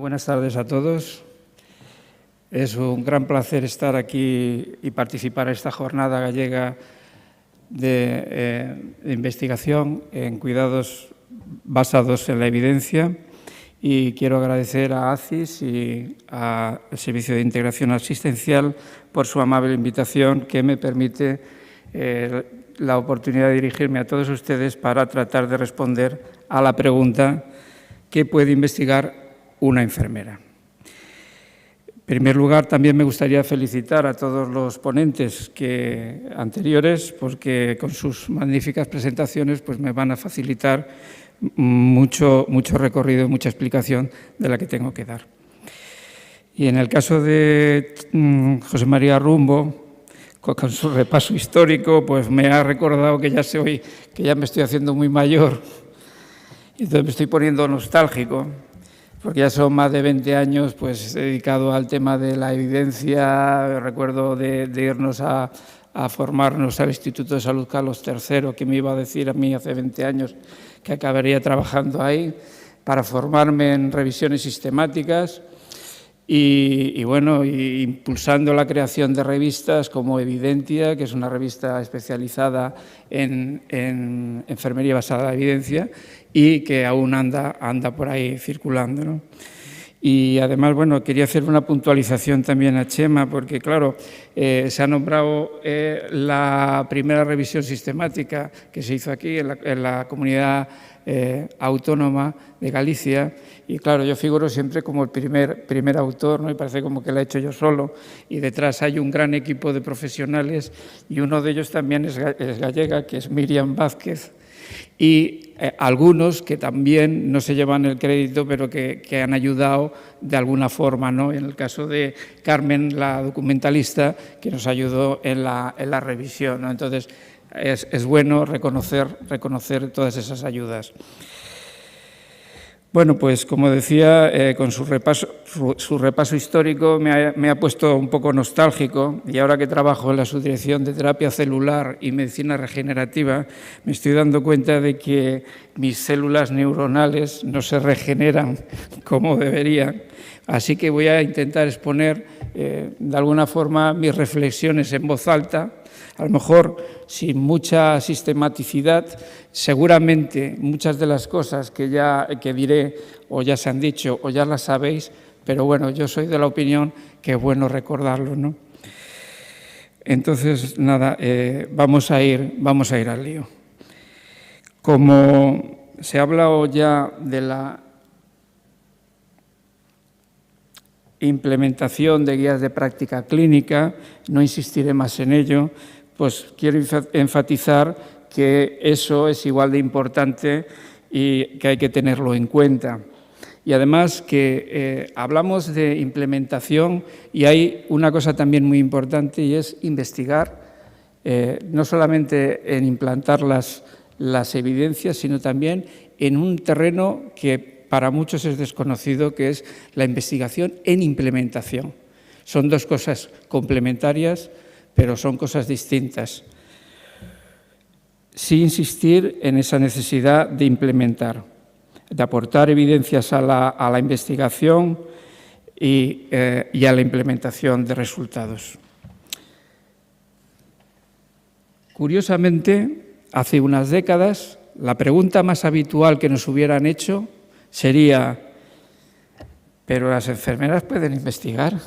buenas tardes a todos. Es un gran placer estar aquí y participar en esta jornada gallega de investigación en cuidados basados en la evidencia, y quiero agradecer a ACIS y al Servicio de Integración Asistencial por su amable invitación, que me permite la oportunidad de dirigirme a todos ustedes para tratar de responder a la pregunta: ¿qué puede investigar una enfermera? En primer lugar, también me gustaría felicitar a todos los ponentes anteriores, porque con sus magníficas presentaciones pues me van a facilitar mucho recorrido, mucha explicación de la que tengo que dar. Y en el caso de José María Rumbo, con su repaso histórico, pues me ha recordado que ya me estoy haciendo muy mayor, y entonces me estoy poniendo nostálgico, porque ya son más de 20 años pues dedicado al tema de la evidencia. Recuerdo de irnos a formarnos al Instituto de Salud Carlos III, que me iba a decir a mí hace 20 años que acabaría trabajando ahí, para formarme en revisiones sistemáticas y impulsando la creación de revistas como Evidentia, que es una revista especializada en enfermería basada en la evidencia y que aún anda por ahí circulando, ¿no? Y además, bueno, quería hacer una puntualización también a Chema, porque claro, se ha nombrado la primera revisión sistemática que se hizo aquí en la comunidad autónoma de Galicia, y claro, yo figuro siempre como el primer autor, ¿no? Y parece como que la he hecho yo solo, y detrás hay un gran equipo de profesionales, y uno de ellos también es gallega, que es Miriam Vázquez, y algunos que también no se llevan el crédito, pero que han ayudado de alguna forma, ¿no? En el caso de Carmen, la documentalista, que nos ayudó en la revisión, ¿no? Entonces, es bueno reconocer todas esas ayudas. Bueno, pues como decía, con su repaso histórico me ha puesto un poco nostálgico, y ahora que trabajo en la subdirección de terapia celular y medicina regenerativa, me estoy dando cuenta de que mis células neuronales no se regeneran como deberían. Así que voy a intentar exponer de alguna forma mis reflexiones en voz alta, a lo mejor sin mucha sistematicidad. Seguramente muchas de las cosas que diré o ya se han dicho o ya las sabéis, pero bueno, yo soy de la opinión que es bueno recordarlo, ¿no? Entonces, nada, vamos a ir al lío. Como se ha hablado ya de la implementación de guías de práctica clínica, no insistiré más en ello, pues quiero enfatizar que eso es igual de importante y que hay que tenerlo en cuenta. Y además que hablamos de implementación y hay una cosa también muy importante, y es investigar, no solamente en implantar las evidencias, sino también en un terreno que para muchos es desconocido, que es la investigación en implementación. Son dos cosas complementarias, pero son cosas distintas. Sí insistir en esa necesidad de implementar, de aportar evidencias a la investigación y a la implementación de resultados. Curiosamente, hace unas décadas, la pregunta más habitual que nos hubieran hecho sería: ¿pero las enfermeras pueden investigar?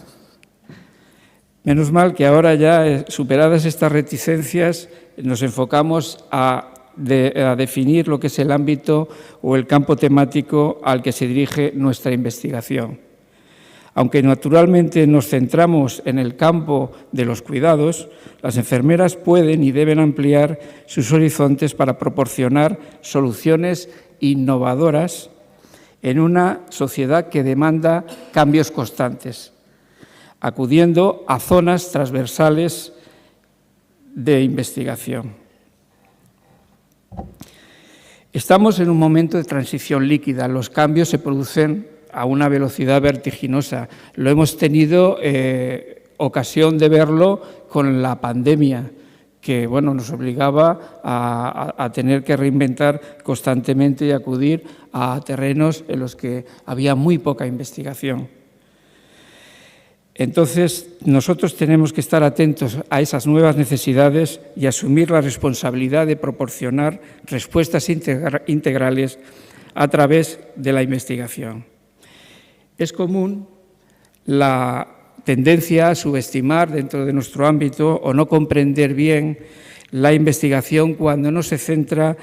Menos mal que ahora, ya superadas estas reticencias, nos enfocamos a definir lo que es el ámbito o el campo temático al que se dirige nuestra investigación. Aunque naturalmente nos centramos en el campo de los cuidados, las enfermeras pueden y deben ampliar sus horizontes para proporcionar soluciones innovadoras en una sociedad que demanda cambios constantes, acudiendo a zonas transversales de investigación. Estamos en un momento de transición líquida. Los cambios se producen a una velocidad vertiginosa. Lo hemos tenido ocasión de verlo con la pandemia, que bueno, nos obligaba a tener que reinventar constantemente y acudir a terrenos en los que había muy poca investigación. Entonces, nosotros tenemos que estar atentos a esas nuevas necesidades y asumir la responsabilidad de proporcionar respuestas integrales a través de la investigación. Es común la tendencia a subestimar dentro de nuestro ámbito o no comprender bien la investigación cuando no se centra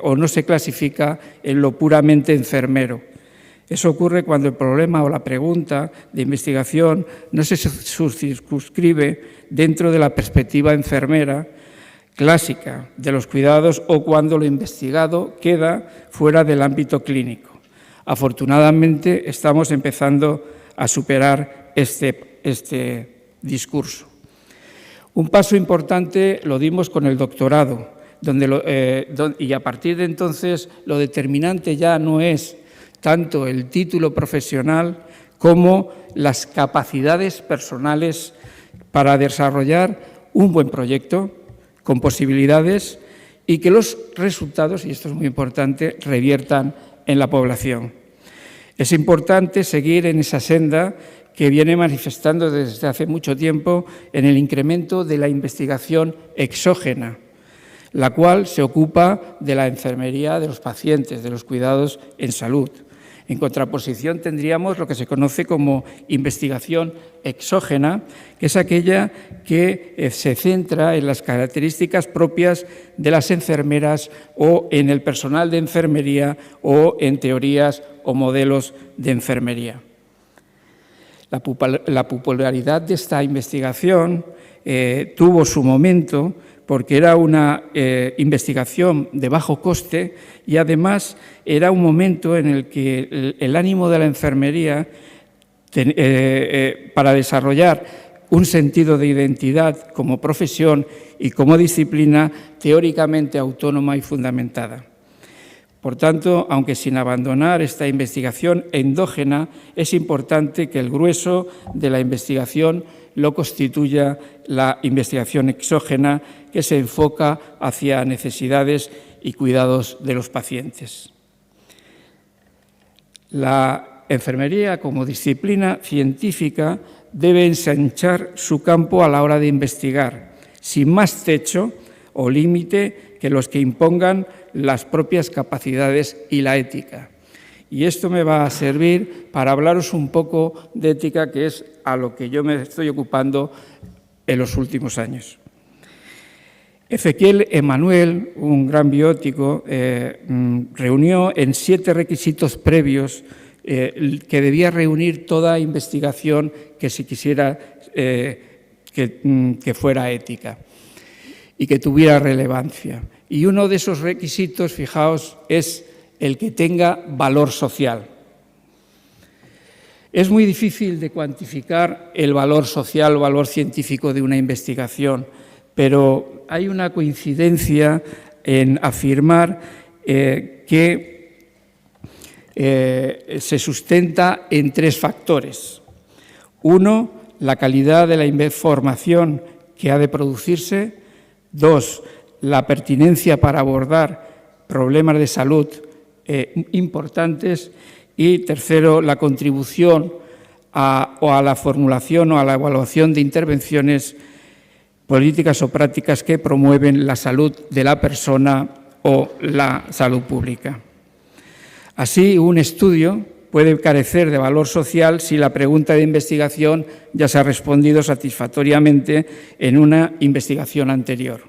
o no se clasifica en lo puramente enfermero. Eso ocurre cuando el problema o la pregunta de investigación no se circunscribe dentro de la perspectiva enfermera clásica de los cuidados o cuando lo investigado queda fuera del ámbito clínico. Afortunadamente, estamos empezando a superar este discurso. Un paso importante lo dimos con el doctorado, y a partir de entonces lo determinante ya no es tanto el título profesional como las capacidades personales para desarrollar un buen proyecto con posibilidades y que los resultados, y esto es muy importante, reviertan en la población. Es importante seguir en esa senda que viene manifestando desde hace mucho tiempo en el incremento de la investigación exógena, la cual se ocupa de la enfermería de los pacientes, de los cuidados en salud. En contraposición tendríamos lo que se conoce como investigación exógena, que es aquella que se centra en las características propias de las enfermeras o en el personal de enfermería o en teorías o modelos de enfermería. La popularidad de esta investigación tuvo su momento porque era una investigación de bajo coste y además era un momento en el que el ánimo de la enfermería para desarrollar un sentido de identidad como profesión y como disciplina teóricamente autónoma y fundamentada. Por tanto, aunque sin abandonar esta investigación endógena, es importante que el grueso de la investigación lo constituya la investigación exógena que se enfoca hacia necesidades y cuidados de los pacientes. La enfermería como disciplina científica debe ensanchar su campo a la hora de investigar, sin más techo o límite que los que impongan las propias capacidades y la ética. Y esto me va a servir para hablaros un poco de ética, que es a lo que yo me estoy ocupando en los últimos años. Ezequiel Emanuel, un gran biótico, reunió en 7 requisitos previos que debía reunir toda investigación que se quisiera que fuera ética y que tuviera relevancia. Y uno de esos requisitos, fijaos, es el que tenga valor social. Es muy difícil de cuantificar el valor social o valor científico de una investigación, pero hay una coincidencia en afirmar que se sustenta en 3 factores. Uno, la calidad de la información que ha de producirse. 2, la pertinencia para abordar problemas de salud importantes. Y tercero, la contribución a la formulación o a la evaluación de intervenciones políticas o prácticas que promueven la salud de la persona o la salud pública. Así, un estudio puede carecer de valor social si la pregunta de investigación ya se ha respondido satisfactoriamente en una investigación anterior.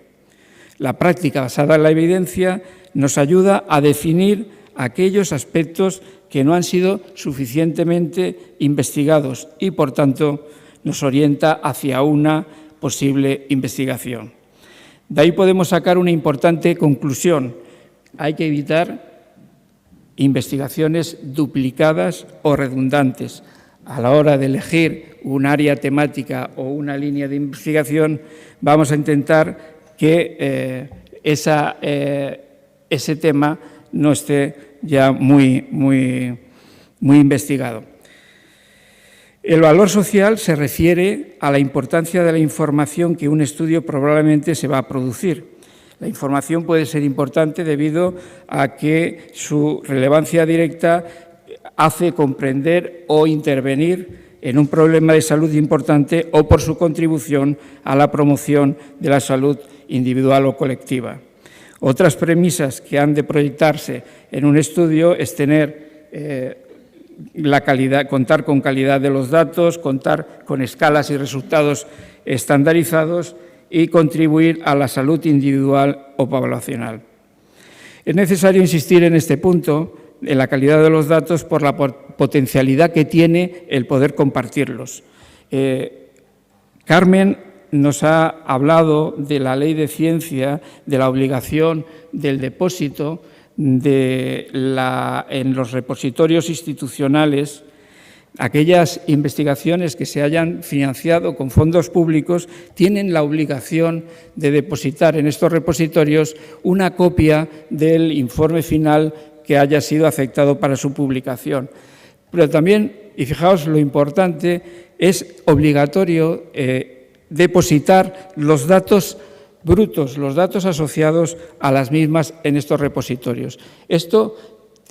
La práctica basada en la evidencia nos ayuda a definir aquellos aspectos que no han sido suficientemente investigados y, por tanto, nos orienta hacia una posible investigación. De ahí podemos sacar una importante conclusión. Hay que evitar investigaciones duplicadas o redundantes. A la hora de elegir un área temática o una línea de investigación, vamos a intentar que ese tema no esté ya muy investigado. El valor social se refiere a la importancia de la información que un estudio probablemente se va a producir. La información puede ser importante debido a que su relevancia directa hace comprender o intervenir en un problema de salud importante o por su contribución a la promoción de la salud individual o colectiva. Otras premisas que han de proyectarse en un estudio es tener contar con calidad de los datos, contar con escalas y resultados estandarizados y contribuir a la salud individual o poblacional. Es necesario insistir en este punto, en la calidad de los datos, por la potencialidad que tiene el poder compartirlos. Carmen nos ha hablado de la ley de ciencia, de la obligación del depósito en los repositorios institucionales. Aquellas investigaciones que se hayan financiado con fondos públicos tienen la obligación de depositar en estos repositorios una copia del informe final que haya sido aceptado para su publicación. Pero también, y fijaos lo importante, es obligatorio depositar los datos brutos, los datos asociados a las mismas en estos repositorios. Esto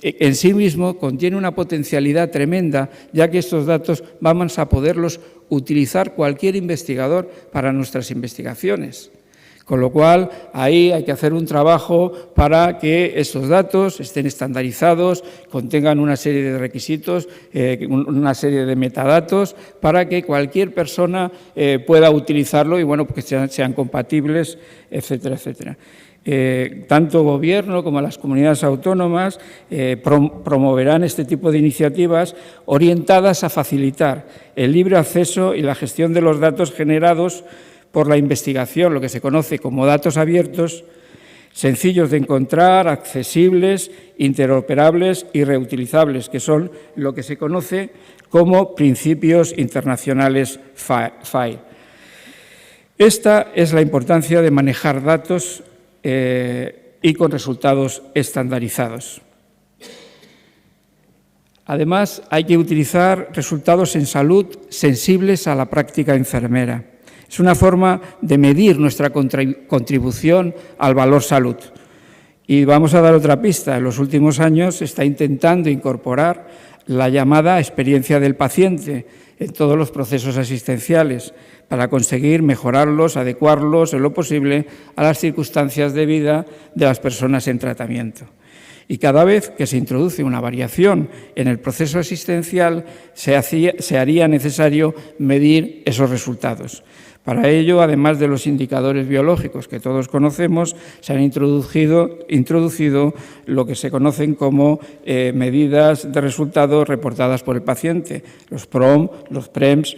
en sí mismo contiene una potencialidad tremenda, ya que estos datos vamos a poderlos utilizar cualquier investigador para nuestras investigaciones. Con lo cual, ahí hay que hacer un trabajo para que estos datos estén estandarizados, contengan una serie de requisitos, una serie de metadatos, para que cualquier persona pueda utilizarlo y, bueno, que sean compatibles, etcétera, etcétera. Tanto el Gobierno como las comunidades autónomas promoverán este tipo de iniciativas orientadas a facilitar el libre acceso y la gestión de los datos generados por la investigación, lo que se conoce como datos abiertos, sencillos de encontrar, accesibles, interoperables y reutilizables, que son lo que se conoce como principios internacionales FAIR. Esta es la importancia de manejar datos y con resultados estandarizados. Además, hay que utilizar resultados en salud sensibles a la práctica enfermera. Es una forma de medir nuestra contribución al valor salud. Y vamos a dar otra pista. En los últimos años se está intentando incorporar la llamada experiencia del paciente en todos los procesos asistenciales para conseguir mejorarlos, adecuarlos en lo posible a las circunstancias de vida de las personas en tratamiento. Y cada vez que se introduce una variación en el proceso asistencial, se haría necesario medir esos resultados. Para ello, además de los indicadores biológicos que todos conocemos, se han introducido lo que se conocen como medidas de resultados reportadas por el paciente, los PROM, los PREMS,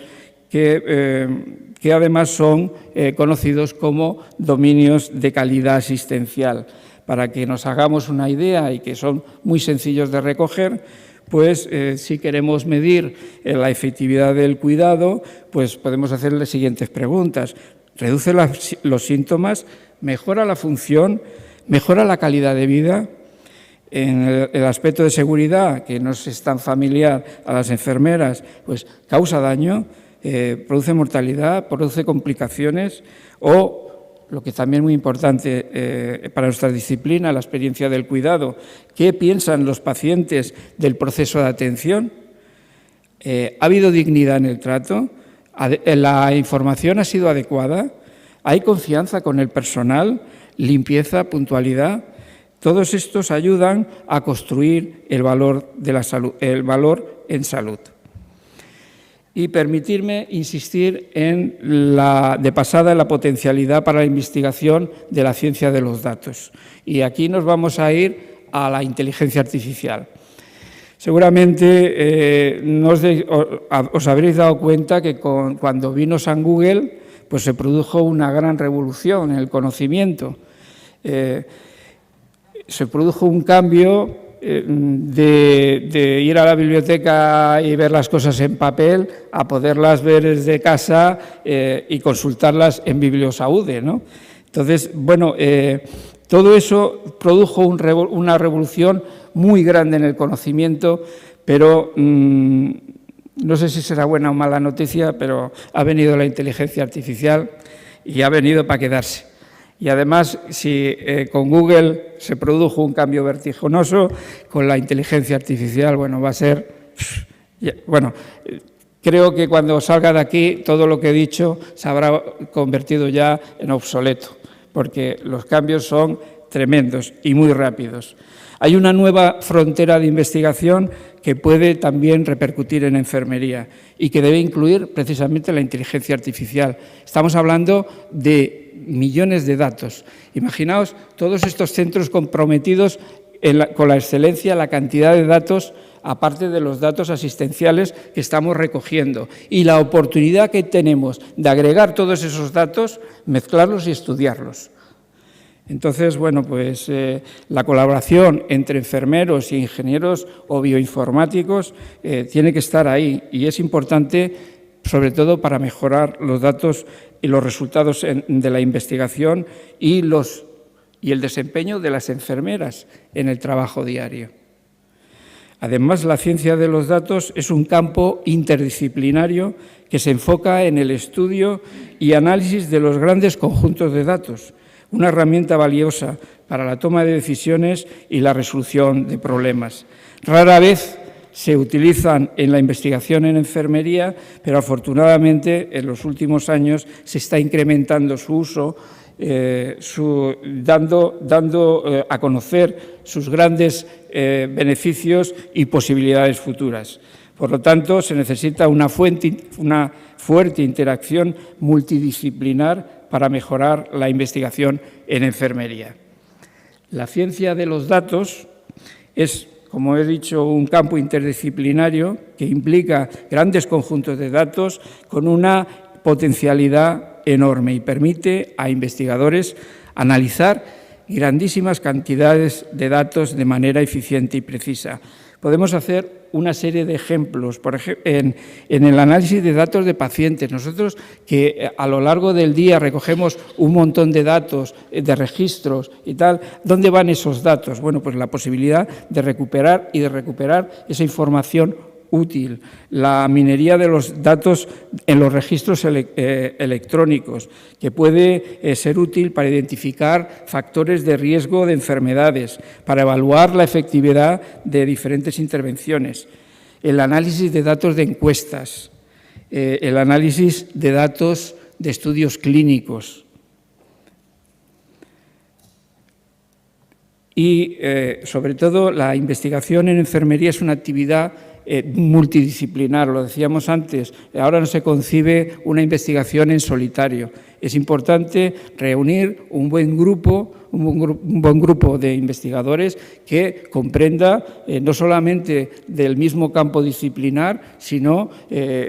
que además son conocidos como dominios de calidad asistencial. Para que nos hagamos una idea y que son muy sencillos de recoger, pues si queremos medir la efectividad del cuidado, pues podemos hacer las siguientes preguntas. ¿Reduce los síntomas? ¿Mejora la función? ¿Mejora la calidad de vida? En el aspecto de seguridad, que no es tan familiar a las enfermeras, pues causa daño, produce mortalidad, produce complicaciones o, lo que también es muy importante para nuestra disciplina, la experiencia del cuidado. ¿Qué piensan los pacientes del proceso de atención? ¿Ha habido dignidad en el trato? ¿La información ha sido adecuada? ¿Hay confianza con el personal? ¿Limpieza, puntualidad? Todos estos ayudan a construir el valor de la salud, el valor en salud. Y permitirme insistir de pasada en la potencialidad para la investigación de la ciencia de los datos. Y aquí nos vamos a ir a la inteligencia artificial. Seguramente os habréis dado cuenta que cuando vino San Google, pues se produjo una gran revolución en el conocimiento. Se produjo un cambio de ir a la biblioteca y ver las cosas en papel a poderlas ver desde casa y consultarlas en Bibliosaude, ¿no? Entonces, bueno, todo eso produjo una revolución muy grande en el conocimiento, pero no sé si será buena o mala noticia, pero ha venido la inteligencia artificial y ha venido para quedarse. Y además, si con Google se produjo un cambio vertiginoso, con la inteligencia artificial, bueno, va a ser... Bueno, creo que cuando salga de aquí, todo lo que he dicho se habrá convertido ya en obsoleto, porque los cambios son tremendos y muy rápidos. Hay una nueva frontera de investigación que puede también repercutir en enfermería y que debe incluir precisamente la inteligencia artificial. Estamos hablando de millones de datos. Imaginaos todos estos centros comprometidos con la excelencia, la cantidad de datos, aparte de los datos asistenciales que estamos recogiendo, y la oportunidad que tenemos de agregar todos esos datos, mezclarlos y estudiarlos. Entonces, bueno, pues la colaboración entre enfermeros e ingenieros o bioinformáticos tiene que estar ahí y es importante, sobre todo para mejorar los datos y los resultados de la investigación y el desempeño de las enfermeras en el trabajo diario. Además, la ciencia de los datos es un campo interdisciplinario que se enfoca en el estudio y análisis de los grandes conjuntos de datos, una herramienta valiosa para la toma de decisiones y la resolución de problemas. Rara vez se utilizan en la investigación en enfermería, pero afortunadamente en los últimos años se está incrementando su uso, dando a conocer sus grandes beneficios y posibilidades futuras. Por lo tanto, se necesita una fuerte interacción multidisciplinar para mejorar la investigación en enfermería. La ciencia de los datos es, como he dicho, un campo interdisciplinario que implica grandes conjuntos de datos con una potencialidad enorme y permite a investigadores analizar grandísimas cantidades de datos de manera eficiente y precisa. Podemos hacer una serie de ejemplos, por ejemplo, en el análisis de datos de pacientes. Nosotros que a lo largo del día recogemos un montón de datos, de registros y tal, ¿dónde van esos datos? Bueno, pues la posibilidad de recuperar esa información útil, la minería de los datos en los registros electrónicos, que puede ser útil para identificar factores de riesgo de enfermedades, para evaluar la efectividad de diferentes intervenciones, el análisis de datos de encuestas, el análisis de datos de estudios clínicos. Y, sobre todo, la investigación en enfermería es una actividad multidisciplinar, lo decíamos antes, ahora no se concibe una investigación en solitario. Es importante reunir un buen grupo de investigadores que comprenda no solamente del mismo campo disciplinar, sino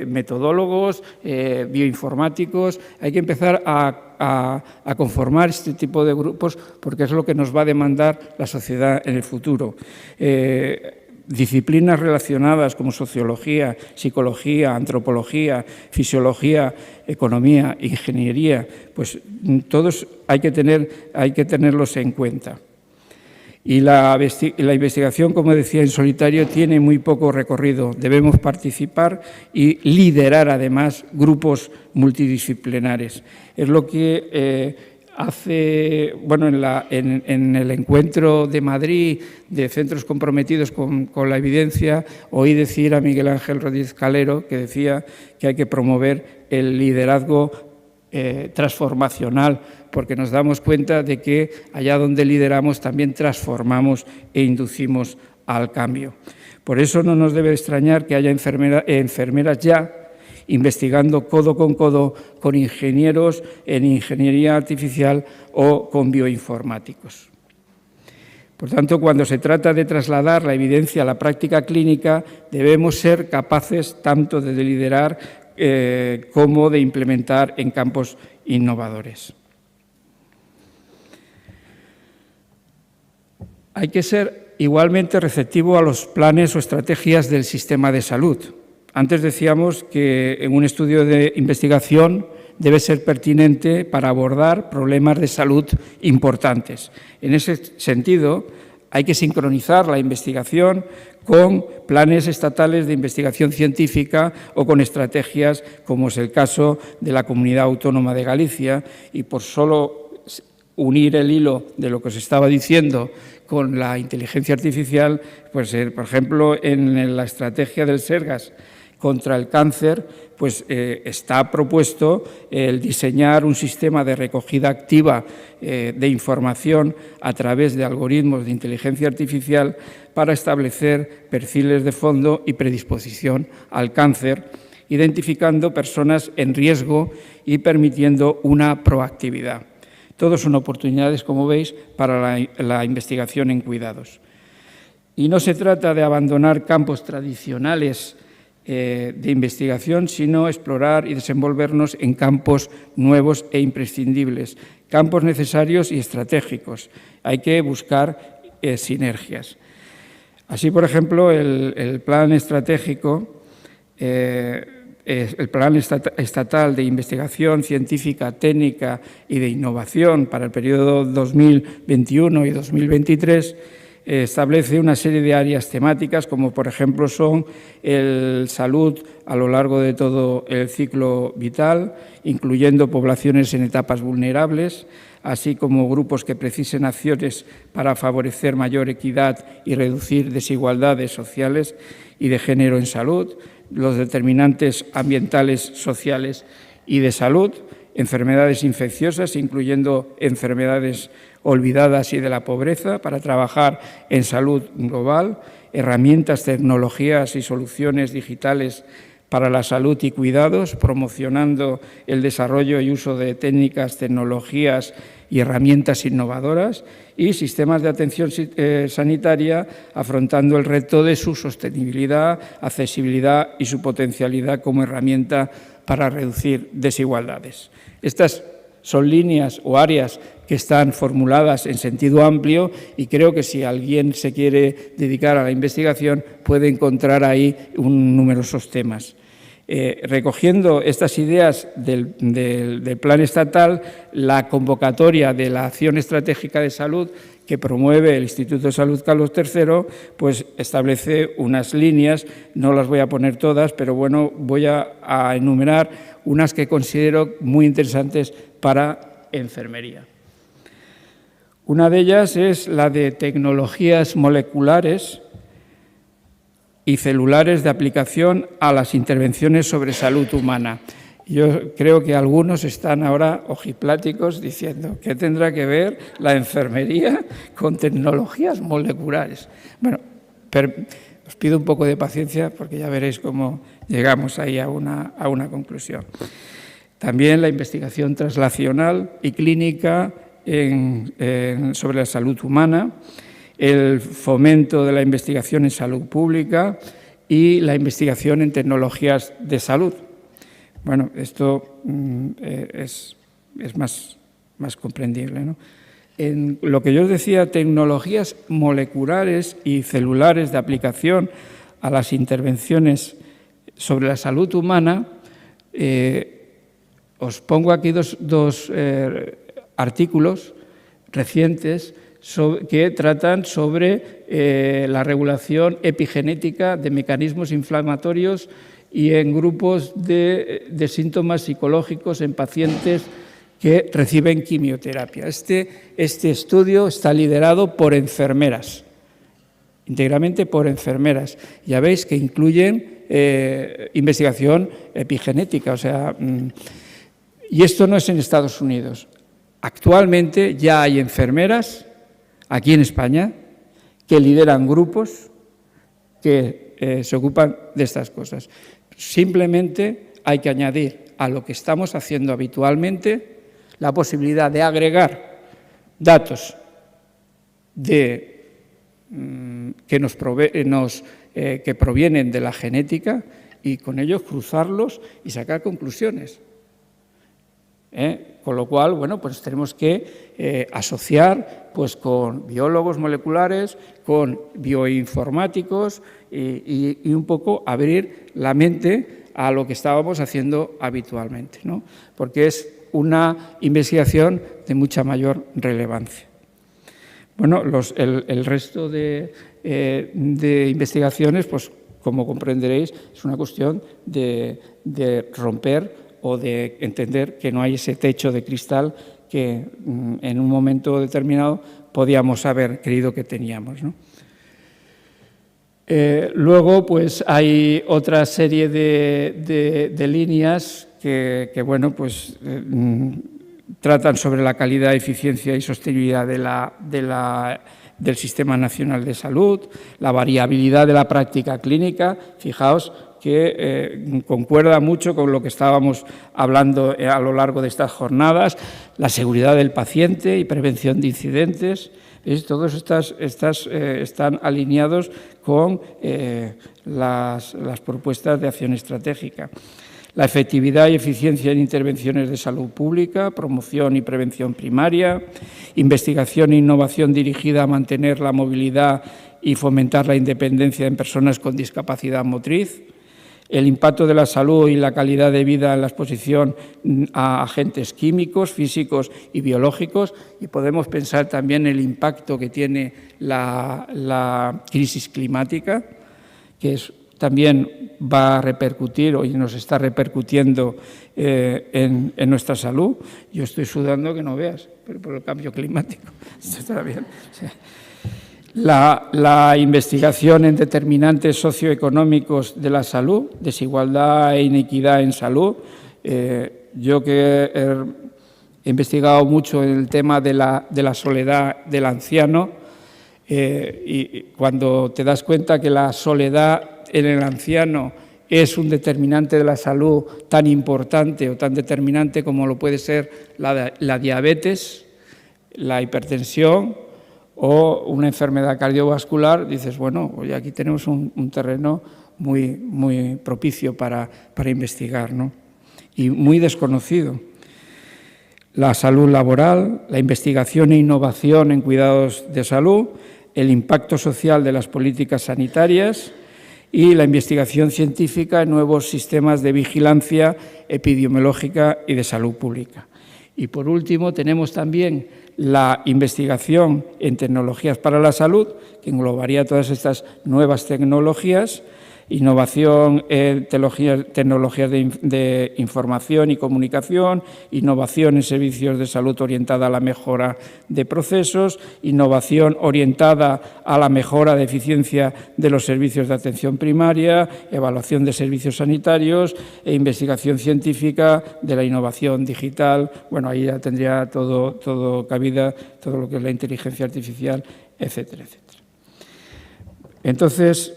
metodólogos, bioinformáticos. Hay que empezar a conformar este tipo de grupos porque es lo que nos va a demandar la sociedad en el futuro. Disciplinas relacionadas como sociología, psicología, antropología, fisiología, economía, ingeniería, pues todos hay que tenerlos en cuenta. Y la investigación, como decía, en solitario tiene muy poco recorrido. Debemos participar y liderar, además, grupos multidisciplinares. Es lo que hace, bueno, en el encuentro de Madrid de centros comprometidos con la evidencia, oí decir a Miguel Ángel Rodríguez Calero que decía que hay que promover el liderazgo transformacional, porque nos damos cuenta de que allá donde lideramos también transformamos e inducimos al cambio. Por eso no nos debe extrañar que haya enfermeras ya investigando codo con ingenieros en ingeniería artificial o con bioinformáticos. Por tanto, cuando se trata de trasladar la evidencia a la práctica clínica, debemos ser capaces tanto de liderar como de implementar en campos innovadores. Hay que ser igualmente receptivo a los planes o estrategias del sistema de salud. Antes decíamos que en un estudio de investigación debe ser pertinente para abordar problemas de salud importantes. En ese sentido, Hay que sincronizar la investigación con planes estatales de investigación científica o con estrategias, como es el caso de la Comunidad Autónoma de Galicia, y por solo unir el hilo de lo que os estaba diciendo con la inteligencia artificial, pues por ejemplo, en la estrategia del Sergas contra el cáncer, pues está propuesto el diseñar un sistema de recogida activa de información a través de algoritmos de inteligencia artificial para establecer perfiles de fondo y predisposición al cáncer, identificando personas en riesgo y permitiendo una proactividad. Todos son oportunidades, como veis, para la investigación en cuidados. Y no se trata de abandonar campos tradicionales de investigación, sino explorar y desenvolvernos en campos nuevos e imprescindibles, campos necesarios y estratégicos. Hay que buscar sinergias. Así, por ejemplo, el plan estratégico, el Plan Estatal de Investigación Científica, Técnica y de Innovación para el periodo 2021 y 2023 establece una serie de áreas temáticas, como por ejemplo son el salud a lo largo de todo el ciclo vital, incluyendo poblaciones en etapas vulnerables, así como grupos que precisen acciones para favorecer mayor equidad y reducir desigualdades sociales y de género en salud, los determinantes ambientales, sociales y de salud, enfermedades infecciosas, incluyendo enfermedades olvidadas y de la pobreza, para trabajar en salud global, herramientas, tecnologías y soluciones digitales para la salud y cuidados, promocionando el desarrollo y uso de técnicas, tecnologías y herramientas innovadoras, y sistemas de atención sanitaria, afrontando el reto de su sostenibilidad, accesibilidad y su potencialidad como herramienta para reducir desigualdades. Estas son líneas o áreas que están formuladas en sentido amplio y creo que si alguien se quiere dedicar a la investigación puede encontrar ahí numerosos temas. Recogiendo estas ideas del plan estatal, la convocatoria de la Acción Estratégica de Salud que promueve el Instituto de Salud Carlos III, pues establece unas líneas, no las voy a poner todas, pero bueno, voy a enumerar unas que considero muy interesantes para enfermería. Una de ellas es la de tecnologías moleculares y celulares de aplicación a las intervenciones sobre salud humana. Yo creo que algunos están ahora ojipláticos diciendo ¿qué tendrá que ver la enfermería con tecnologías moleculares? Bueno, os pido un poco de paciencia porque ya veréis cómo llegamos ahí a una conclusión. También la investigación translacional y clínica sobre la salud humana, el fomento de la investigación en salud pública y la investigación en tecnologías de salud. Bueno, esto es más comprendible, ¿no? En lo que yo os decía, tecnologías moleculares y celulares de aplicación a las intervenciones sobre la salud humana, os pongo aquí dos artículos recientes que tratan sobre la regulación epigenética de mecanismos inflamatorios y en grupos de síntomas psicológicos en pacientes que reciben quimioterapia. Este estudio está liderado por enfermeras, íntegramente por enfermeras. Ya veis que incluyen investigación epigenética, o sea, y esto no es en Estados Unidos. Actualmente ya hay enfermeras aquí en España que lideran grupos que se ocupan de estas cosas. Simplemente hay que añadir a lo que estamos haciendo habitualmente la posibilidad de agregar datos que provienen de la genética y con ellos cruzarlos y sacar conclusiones. Con lo cual, bueno, pues tenemos que asociar pues, con biólogos moleculares, con bioinformáticos y un poco abrir la mente a lo que estábamos haciendo habitualmente, ¿no? Porque es una investigación de mucha mayor relevancia. Bueno, el resto de investigaciones, pues como comprenderéis, es una cuestión de romper o de entender que no hay ese techo de cristal que en un momento determinado podíamos haber creído que teníamos, ¿no? Luego, pues hay otra serie de líneas que bueno, pues tratan sobre la calidad, eficiencia y sostenibilidad del Sistema Nacional de Salud, la variabilidad de la práctica clínica. Fijaos que concuerda mucho con lo que estábamos hablando a lo largo de estas jornadas, la seguridad del paciente y prevención de incidentes. Todos están alineados con las propuestas de acción estratégica. La efectividad y eficiencia en intervenciones de salud pública, promoción y prevención primaria, investigación e innovación dirigida a mantener la movilidad y fomentar la independencia en personas con discapacidad motriz, el impacto de la salud y la calidad de vida en la exposición a agentes químicos, físicos y biológicos, y podemos pensar también el impacto que tiene la crisis climática, que también va a repercutir, hoy nos está repercutiendo en nuestra salud. Yo estoy sudando que no veas, pero por el cambio climático. Esto está bien. Sí. La investigación en determinantes socioeconómicos de la salud, desigualdad e inequidad en salud. Yo que he investigado mucho en el tema de la soledad del anciano, y cuando te das cuenta que la soledad en el anciano es un determinante de la salud tan importante o tan determinante como lo puede ser la diabetes, la hipertensión o una enfermedad cardiovascular, dices, bueno, hoy aquí tenemos un terreno muy propicio para investigar, ¿no? Y muy desconocido. La salud laboral, la investigación e innovación en cuidados de salud, el impacto social de las políticas sanitarias y la investigación científica en nuevos sistemas de vigilancia epidemiológica y de salud pública. Y por último, tenemos también la investigación en tecnologías para la salud, que englobaría todas estas nuevas tecnologías, innovación en tecnologías de información y comunicación, innovación en servicios de salud orientada a la mejora de procesos, innovación orientada a la mejora de eficiencia de los servicios de atención primaria, evaluación de servicios sanitarios e investigación científica de la innovación digital. Bueno, ahí ya tendría todo cabida, todo lo que es la inteligencia artificial, etcétera, etcétera. Entonces,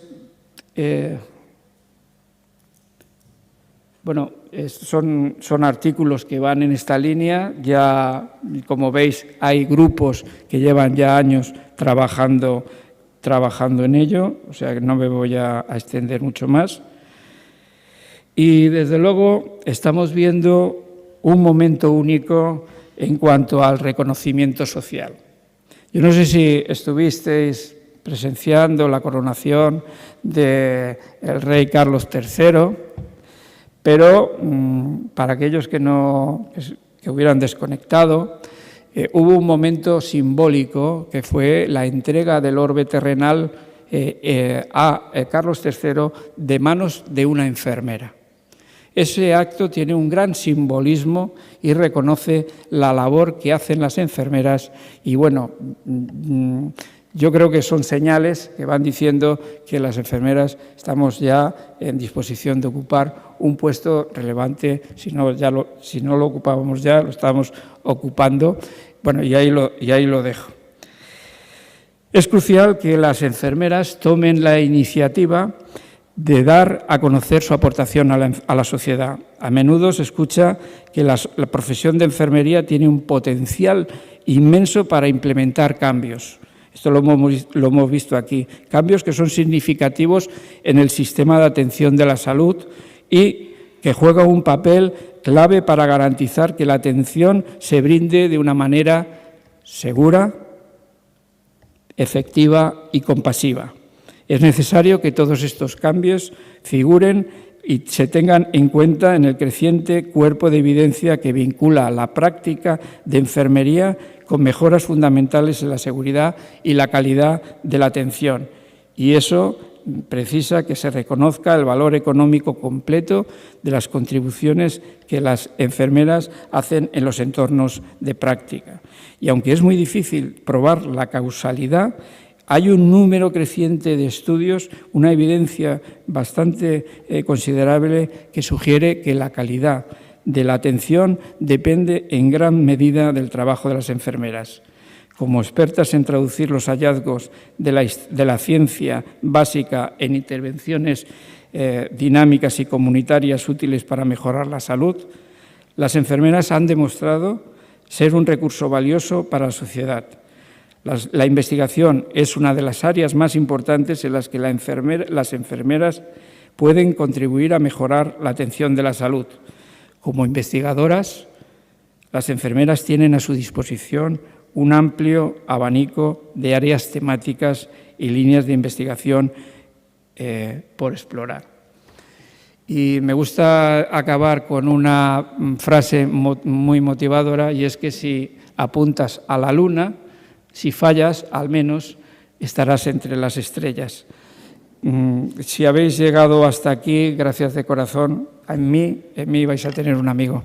bueno, son artículos que van en esta línea. Ya, como veis, hay grupos que llevan ya años trabajando en ello, o sea que no me voy a extender mucho más. Y, desde luego, estamos viendo un momento único en cuanto al reconocimiento social. Yo no sé si estuvisteis presenciando la coronación del rey Carlos III, pero para aquellos que hubieran desconectado, hubo un momento simbólico que fue la entrega del orbe terrenal a Carlos III de manos de una enfermera. Ese acto tiene un gran simbolismo y reconoce la labor que hacen las enfermeras y, bueno, yo creo que son señales que van diciendo que las enfermeras estamos ya en disposición de ocupar un puesto relevante. Si no lo ocupábamos ya, lo estamos ocupando. Bueno, y ahí lo dejo. Es crucial que las enfermeras tomen la iniciativa de dar a conocer su aportación a la sociedad. A menudo se escucha que la profesión de enfermería tiene un potencial inmenso para implementar cambios. Esto lo hemos visto aquí. Cambios que son significativos en el sistema de atención de la salud y que juegan un papel clave para garantizar que la atención se brinde de una manera segura, efectiva y compasiva. Es necesario que todos estos cambios figuren y se tengan en cuenta en el creciente cuerpo de evidencia que vincula la práctica de enfermería con mejoras fundamentales en la seguridad y la calidad de la atención. Y eso precisa que se reconozca el valor económico completo de las contribuciones que las enfermeras hacen en los entornos de práctica. Y aunque es muy difícil probar la causalidad, hay un número creciente de estudios, una evidencia bastante considerable que sugiere que la calidad de la atención depende en gran medida del trabajo de las enfermeras. Como expertas en traducir los hallazgos de la ciencia básica en intervenciones dinámicas y comunitarias útiles para mejorar la salud, las enfermeras han demostrado ser un recurso valioso para la sociedad. La investigación es una de las áreas más importantes en las que las enfermeras pueden contribuir a mejorar la atención de la salud. Como investigadoras, las enfermeras tienen a su disposición un amplio abanico de áreas temáticas y líneas de investigación por explorar. Y me gusta acabar con una frase muy motivadora, y es que si apuntas a la luna, si fallas, al menos estarás entre las estrellas. Si habéis llegado hasta aquí, gracias de corazón. En mí vais a tener un amigo.